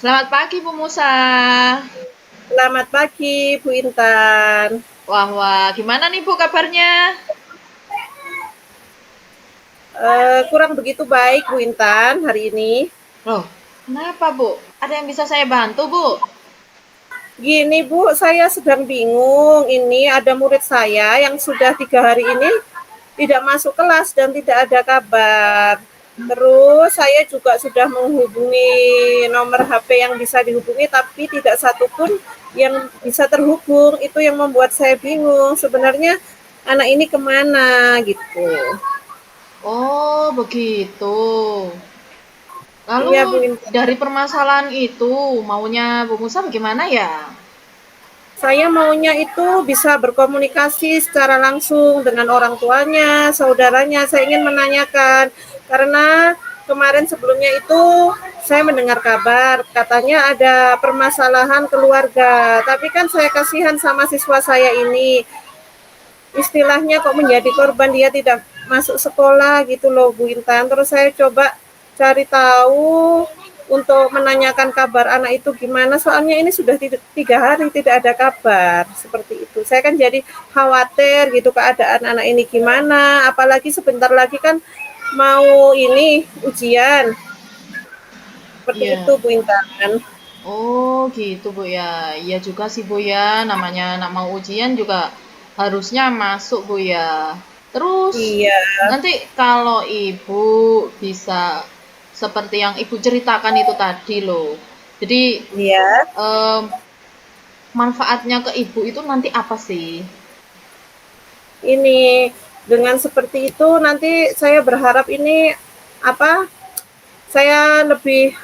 Selamat pagi Bu Musa. Selamat pagi, Bu Intan. Wah, wah, gimana nih Bu kabarnya? Kurang begitu baik, Bu Intan, hari ini. Loh, kenapa Bu? Ada yang bisa saya bantu Bu? Gini, Bu, saya sedang bingung. Ini ada murid saya yang sudah 3 hari ini tidak masuk kelas dan tidak ada kabar. Terus saya juga sudah menghubungi nomor HP yang bisa dihubungi, tapi tidak satupun yang bisa terhubung. Itu yang membuat saya bingung. Sebenarnya anak ini kemana gitu. Oh, begitu. Lalu Iya, Bu Intan. dari permasalahan itu maunya Bu Musa bagaimana ya? Saya maunya itu bisa berkomunikasi secara langsung dengan orang tuanya, saudaranya. Saya ingin menanyakan karena kemarin sebelumnya itu saya mendengar kabar katanya ada permasalahan keluarga. Tapi kan saya kasihan sama siswa saya ini. Istilahnya kok menjadi korban dia tidak masuk sekolah gitu loh Bu Intan. Terus saya coba cari tahu untuk menanyakan kabar anak itu gimana, soalnya ini sudah 3 hari tidak ada kabar seperti itu. Saya kan jadi khawatir gitu keadaan anak ini gimana, apalagi sebentar lagi kan mau ini ujian seperti itu Iya. Bu Intan. Oh, gitu Bu ya. Iya juga sih Bu ya, namanya anak mau ujian juga harusnya masuk Bu ya. Terus Iya, nanti kalau Ibu bisa seperti yang Ibu ceritakan itu tadi loh. Jadi iya. em, manfaatnya ke Ibu itu nanti apa sih? Ini dengan seperti itu nanti saya berharap ini apa? Saya lebih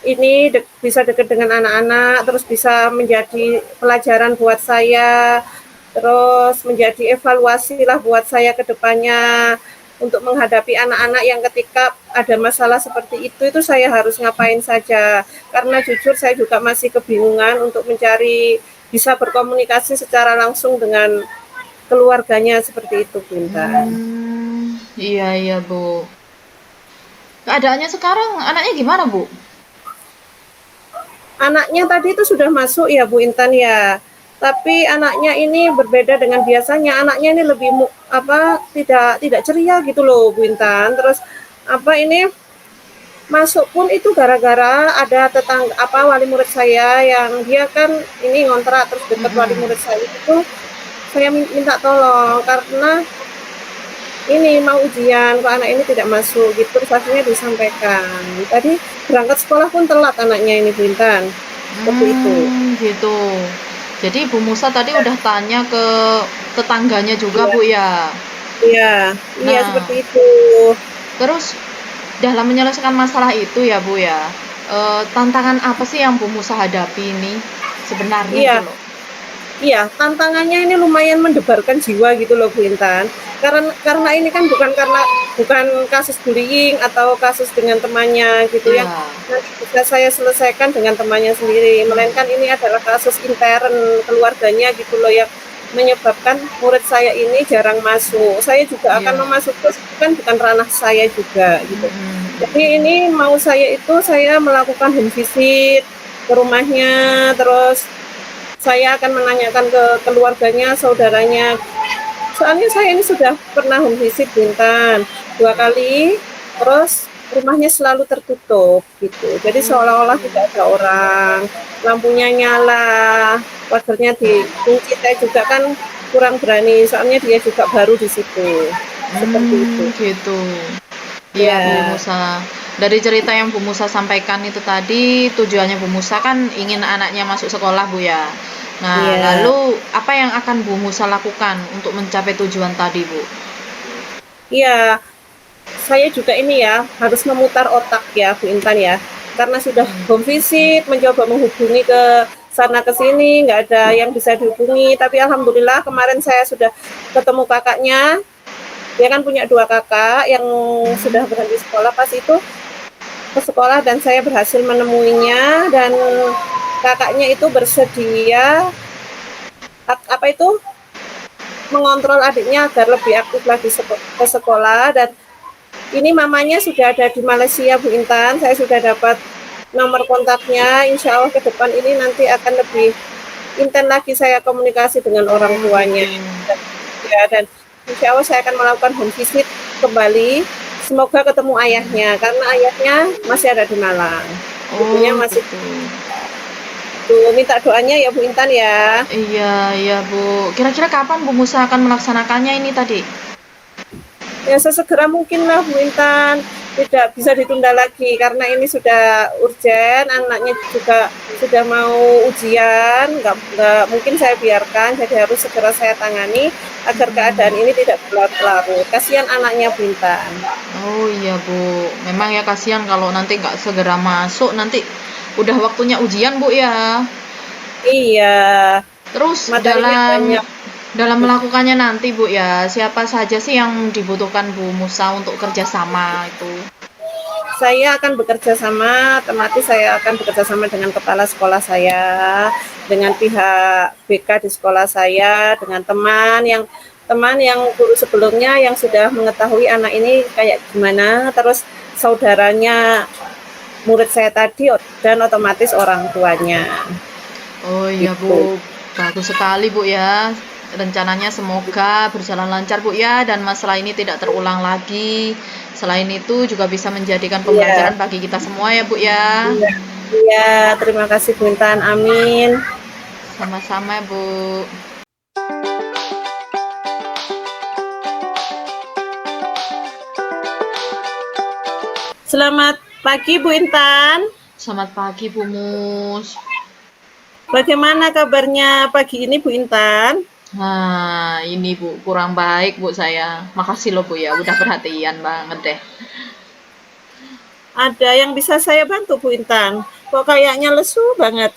ini bisa dekat dengan anak-anak, terus bisa menjadi pelajaran buat saya, terus menjadi evaluasi lah buat saya ke depannya untuk menghadapi anak-anak yang ketika ada masalah seperti itu saya harus ngapain saja. Karena jujur saya juga masih kebingungan untuk mencari bisa berkomunikasi secara langsung dengan keluarganya seperti itu, Bintan. Iya iya Bu. Keadaannya sekarang anaknya gimana Bu? Anaknya tadi itu sudah masuk ya Bu Intan ya. Tapi anaknya ini berbeda dengan biasanya. Anaknya ini lebih tidak ceria gitu loh Bu Intan. Terus apa ini masuk pun itu gara-gara ada tetangga wali murid saya yang dia kan ini ngontrak terus dekat wali murid saya itu saya minta tolong karena ini mau ujian kok anak ini tidak masuk gitu terus akhirnya disampaikan. Tadi berangkat sekolah pun telat anaknya ini Bu Intan. Seperti itu. Gitu. Jadi Bu Musa tadi udah tanya ke tetangganya juga Iya, Bu ya. iya, iya Nah, seperti itu. terus dalam menyelesaikan masalah itu ya Bu ya, tantangan apa sih yang Bu Musa hadapi ini sebenarnya itu Iya, loh? iya, tantangannya ini lumayan mendebarkan jiwa gitu loh Bu Intan. Karena ini kan bukan kasus bullying atau kasus dengan temannya gitu yang Iya. nanti bisa saya selesaikan dengan temannya sendiri, melainkan ini adalah kasus intern keluarganya gitu loh yang menyebabkan murid saya ini jarang masuk. Saya juga akan Iya. memasukkan kan bukan ranah saya juga gitu. Jadi ini mau saya melakukan home visit ke rumahnya, terus saya akan menanyakan ke keluarganya, saudaranya. Soalnya saya ini sudah pernah home visit Bintan 2 kali, terus rumahnya selalu tertutup gitu. Jadi seolah-olah tidak ada orang, lampunya nyala, pagarnya dikunci. Saya juga kan kurang berani, soalnya dia juga baru di situ. Seperti itu. Gitu. Iya Bu Ya, Musa. Dari cerita yang Bu Musa sampaikan itu tadi, tujuannya Bu Musa kan ingin anaknya masuk sekolah Bu ya. Nah, iya. lalu apa yang akan Bu Musa lakukan untuk mencapai tujuan tadi Bu? Iya, saya juga ini ya harus memutar otak ya Bu Intan ya. Karena sudah home visit, mencoba menghubungi ke sana ke sini, nggak ada yang bisa dihubungi. Tapi alhamdulillah kemarin saya sudah ketemu kakaknya. Dia kan punya 2 kakak yang sudah berhenti sekolah pas itu ke sekolah dan saya berhasil menemuinya dan kakaknya itu bersedia apa itu mengontrol adiknya agar lebih aktif lagi ke sekolah dan ini mamanya sudah ada di Malaysia Bu Intan. Saya sudah dapat nomor kontaknya. Insya Allah ke depan ini nanti akan lebih intens lagi saya komunikasi dengan orang Oh tuanya. gitu. Ya, dan insya Allah saya akan melakukan home visit kembali. Semoga ketemu ayahnya, karena ayahnya masih ada di Malang. Ibunya Oh masih. gitu. Tuh, minta doanya ya Bu Intan ya. Iya, iya Bu. Kira-kira kapan Bu Musa akan melaksanakannya ini tadi? Ya sesegera mungkin lah Bu Intan, tidak bisa ditunda lagi karena ini sudah urgen, anaknya juga sudah mau ujian, nggak mungkin saya biarkan, jadi harus segera saya tangani agar keadaan ini tidak berlarut-larut. Kasihan anaknya Bu Intan. Oh iya Bu, memang ya kasihan kalau nanti nggak segera masuk, nanti udah waktunya ujian Bu ya. Iya, Terus materinya dalam banyak. dalam melakukannya nanti Bu ya, siapa saja sih yang dibutuhkan Bu Musa untuk kerjasama itu? Saya akan bekerja sama, otomatis saya akan bekerja sama dengan kepala sekolah saya, dengan pihak BK di sekolah saya, dengan teman yang guru sebelumnya yang sudah mengetahui anak ini kayak gimana, terus saudaranya murid saya tadi dan otomatis orang tuanya. Oh iya Gitu. Bu, bagus sekali Bu ya. Rencananya semoga berjalan lancar Bu ya, dan masalah ini tidak terulang lagi. Selain itu juga bisa menjadikan Iya, pembelajaran bagi kita semua ya Bu ya. iya, iya. Terima kasih Bu Intan. Amin. Sama-sama Bu. Selamat pagi Bu Intan. Selamat pagi Bu Mus. Bagaimana kabarnya pagi ini Bu Intan? Nah, ini Bu, kurang baik Bu saya. Makasih loh Bu ya, udah perhatian banget deh. Ada yang bisa saya bantu Bu Intan? Kok kayaknya lesu banget.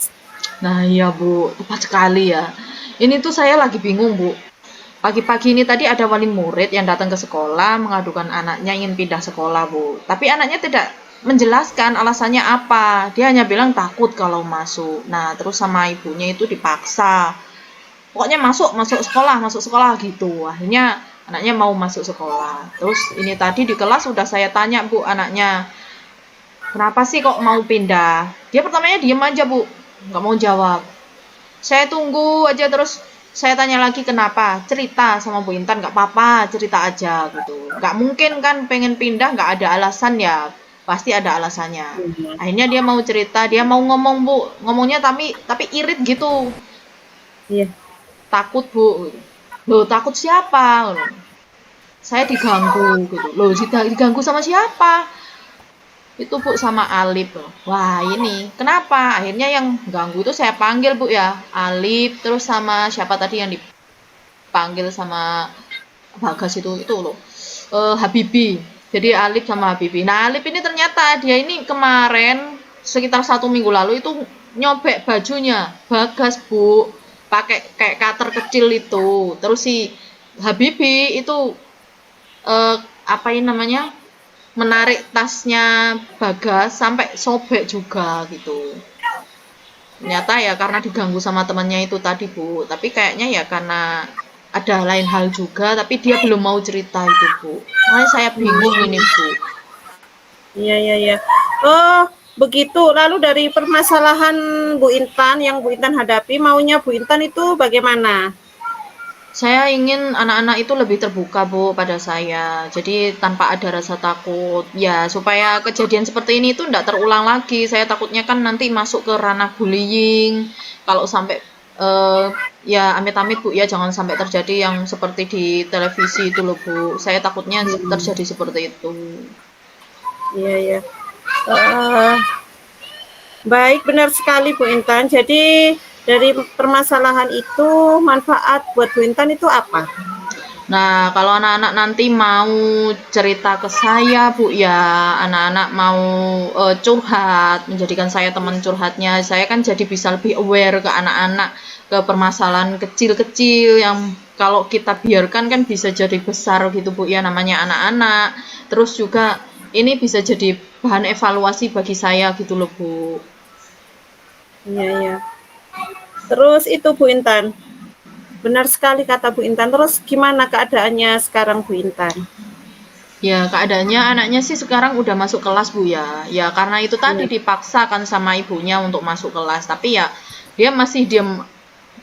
Nah iya Bu, tepat sekali ya. Ini tuh saya lagi bingung Bu. Pagi-pagi ini tadi ada wali murid yang datang ke sekolah mengadukan anaknya ingin pindah sekolah, Bu. Tapi anaknya tidak menjelaskan alasannya apa. Dia hanya bilang takut kalau masuk. Nah, terus sama ibunya itu dipaksa. Pokoknya masuk sekolah gitu. Akhirnya anaknya mau masuk sekolah. Terus ini tadi di kelas sudah saya tanya, Bu, anaknya, kenapa sih kok mau pindah? Dia pertamanya diem aja, Bu. Nggak mau jawab. Saya tunggu aja, terus saya tanya lagi kenapa, cerita sama Bu Intan, nggak apa-apa, cerita aja gitu. Nggak mungkin kan pengen pindah nggak ada alasan ya, pasti ada alasannya. Akhirnya dia mau cerita, dia mau ngomong Bu, ngomongnya tapi irit gitu, Iya. takut Bu. Loh takut siapa? Saya diganggu gitu. Loh diganggu sama siapa? Itu Bu sama Alip. Wah ini kenapa? Akhirnya yang ganggu itu saya panggil Bu ya, Alip, terus sama siapa tadi yang dipanggil sama Bagas itu loh, Habibi. Jadi Alip sama Habibi. Nah Alip ini ternyata dia ini kemarin sekitar 1 minggu lalu itu nyobek bajunya Bagas Bu, pakai kayak cutter kecil itu. Terus si Habibi itu eh, apa ini namanya, menarik tasnya Bagas sampai sobek juga gitu. Ternyata ya karena diganggu sama temannya itu tadi Bu, tapi kayaknya ya karena ada lain hal juga, tapi dia belum mau cerita itu Bu. Makanya saya bingung ini Bu. Iya, iya, iya. Oh, begitu. Lalu dari permasalahan Bu Intan yang Bu Intan hadapi, maunya Bu Intan itu bagaimana? Saya ingin anak-anak itu lebih terbuka Bu pada saya, jadi tanpa ada rasa takut ya, supaya kejadian seperti ini itu tidak terulang lagi. Saya takutnya kan nanti masuk ke ranah bullying, kalau sampai ya amit-amit Bu ya, jangan sampai terjadi yang seperti di televisi itu loh Bu, saya takutnya terjadi seperti itu. Iya, iya. Eh, baik, benar sekali Bu Intan. Jadi dari permasalahan itu manfaat buat Bu Intan itu apa? Nah, kalau anak-anak nanti mau cerita ke saya, Bu, ya, anak-anak mau curhat, menjadikan saya teman curhatnya, saya kan jadi bisa lebih aware ke anak-anak, ke permasalahan kecil-kecil yang kalau kita biarkan kan bisa jadi besar gitu, Bu, ya, namanya anak-anak. Terus juga ini bisa jadi bahan evaluasi bagi saya gitu loh, Bu. Iya, iya. Terus itu Bu Intan. Benar sekali kata Bu Intan. Terus gimana keadaannya sekarang Bu Intan? Ya, keadaannya anaknya sih sekarang udah masuk kelas, Bu ya. Ya, karena itu tadi Iya. dipaksakan sama ibunya untuk masuk kelas. Tapi ya, dia masih diem,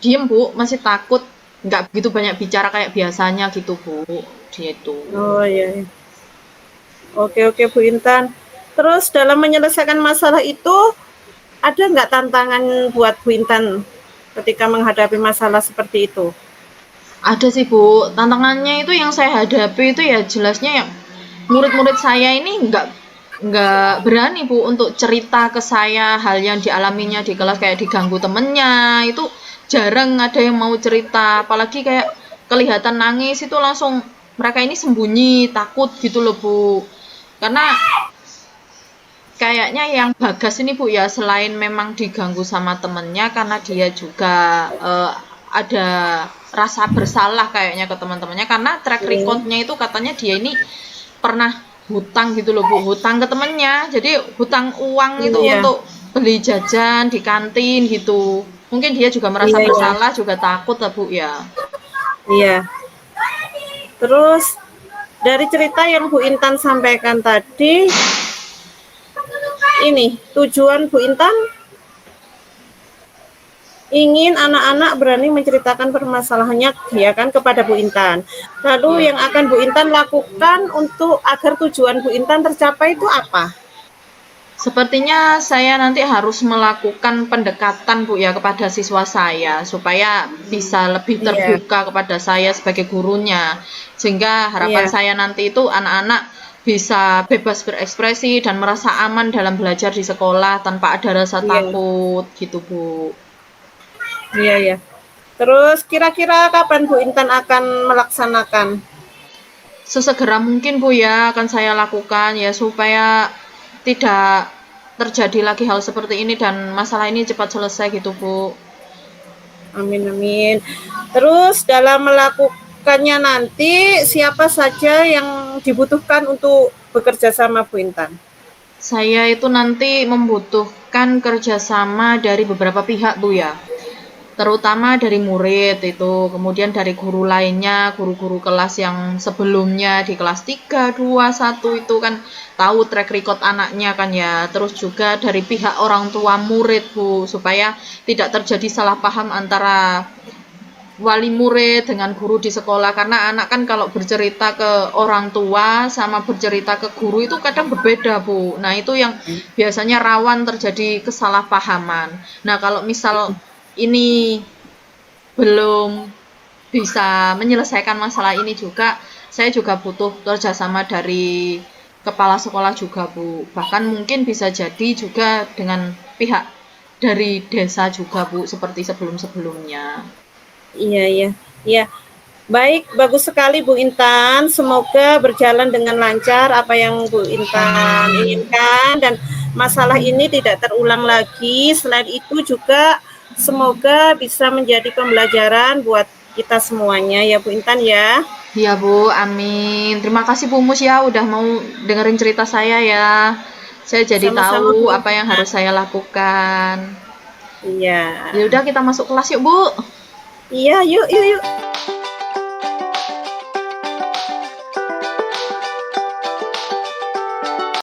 diem, Bu. Masih takut. Nggak begitu banyak bicara kayak biasanya gitu, Bu. Gitu. Oh iya, iya. Oke oke Bu Intan. Terus dalam menyelesaikan masalah itu ada nggak tantangan buat Bu Intan ketika menghadapi masalah seperti itu? Ada sih, Bu. Tantangannya itu yang saya hadapi itu ya jelasnya ya murid-murid saya ini nggak berani, Bu, untuk cerita ke saya hal yang dialaminya di kelas kayak diganggu temennya. Itu jarang ada yang mau cerita, apalagi kayak kelihatan nangis itu langsung mereka ini sembunyi, takut gitu loh, Bu. Karena kayaknya yang Bagas ini, Bu, ya selain memang diganggu sama temennya karena dia juga ada rasa bersalah kayaknya ke teman-temannya karena track Hmm, recordnya itu katanya dia ini pernah hutang gitu loh, Bu, hutang ke temennya. Jadi hutang uang itu iya, untuk beli jajan di kantin gitu. Mungkin dia juga merasa iya, iya, bersalah, juga takut lah, Bu, ya. iya. Terus dari cerita yang Bu Intan sampaikan tadi, ini tujuan Bu Intan ingin anak-anak berani menceritakan permasalahannya ya kan kepada Bu Intan. Iya. Lalu yang akan Bu Intan lakukan untuk agar tujuan Bu Intan tercapai itu apa? Sepertinya saya nanti harus melakukan pendekatan, Bu, ya kepada siswa saya supaya bisa lebih Iya, terbuka kepada saya sebagai gurunya. Sehingga harapan iya, saya nanti itu anak-anak bisa bebas berekspresi dan merasa aman dalam belajar di sekolah tanpa ada rasa iya, takut gitu, Bu. iya, iya. Terus kira-kira kapan Bu Intan akan melaksanakan? Sesegera mungkin, Bu, ya akan saya lakukan ya supaya tidak terjadi lagi hal seperti ini dan masalah ini cepat selesai gitu, Bu. Amin, amin. Terus dalam melakukannya nanti siapa saja yang dibutuhkan untuk bekerja sama Bu Intan? Saya itu nanti membutuhkan kerjasama dari beberapa pihak, Bu, ya. Terutama dari murid itu, kemudian dari guru lainnya, guru-guru kelas yang sebelumnya di kelas 3, 2, 1 itu kan tahu track record anaknya kan ya. Terus juga dari pihak orang tua murid, Bu, supaya tidak terjadi salah paham antara wali murid dengan guru di sekolah karena anak kan kalau bercerita ke orang tua sama bercerita ke guru itu kadang berbeda, Bu. Nah, itu yang biasanya rawan terjadi kesalahpahaman. Nah, kalau misal ini belum bisa menyelesaikan masalah ini juga, saya juga butuh kerjasama dari kepala sekolah juga, Bu. Bahkan mungkin bisa jadi juga dengan pihak dari desa juga, Bu, seperti sebelum-sebelumnya. Iya, iya. Iya. Baik, bagus sekali Bu Intan. Semoga berjalan dengan lancar apa yang Bu Intan Amin. inginkan dan masalah ini tidak terulang lagi. Selain itu juga semoga bisa menjadi pembelajaran buat kita semuanya ya Bu Intan ya. Iya, Bu, amin. Terima kasih Bu Mus ya udah mau dengerin cerita saya ya. Saya jadi Sama-sama tahu Bu apa yang harus Intan. saya lakukan. Iya. Ya udah kita masuk kelas yuk, Bu. Iya, yuk yuk yuk.